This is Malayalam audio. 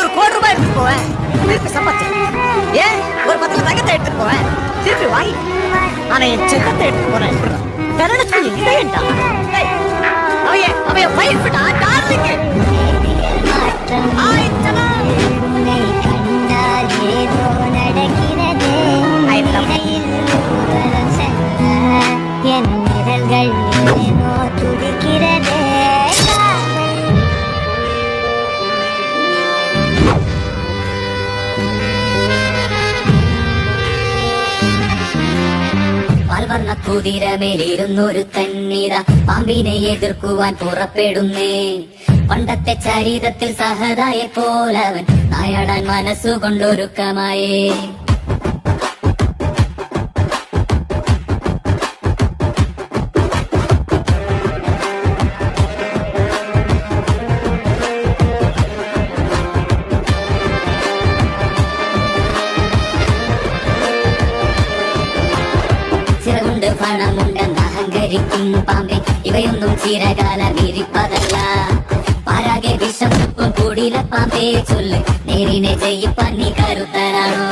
ஒரு ₹1,00,00,000 எடுத்து போவேன். திருப்பி சம்பாதிச்சேன். ஏன் ஒரு 10 தங்கத்தை எடுத்து போவேன். திருப்பி வாங்கி ஆனா என் செல்லத்தை எடுத்து போறேன். இதேண்டா அவைய பயிர்பிட்டா டார்லிங்க என் நிழல்கள் ஏனோ துடிக்கிறதே. പാൽവർണ്ണ കുതിരമേലിരുന്നൊരു തന്നിത പാമ്പിനെ എതിർക്കുവാൻ പുറപ്പെടുന്നേ. പണ്ടത്തെ ചരിതത്തിൽ സഹതായെ പോലവൻ നായാടാൻ മനസ്സുകൊണ്ടൊരുക്കമായേ. ചിറകുണ്ട് പണമുണ്ടെന്ന് അഹങ്കരിക്കും പാമ്പെ, ഇവയൊന്നും ചിരകാലം ഇരിപ്പതല്ല. പാരാകെ വിഷം കുടില പാമ്പേ ചൊല്ല്, നേരിനെ ജയിപ്പാൻ നീ കരുത്തനാണോ?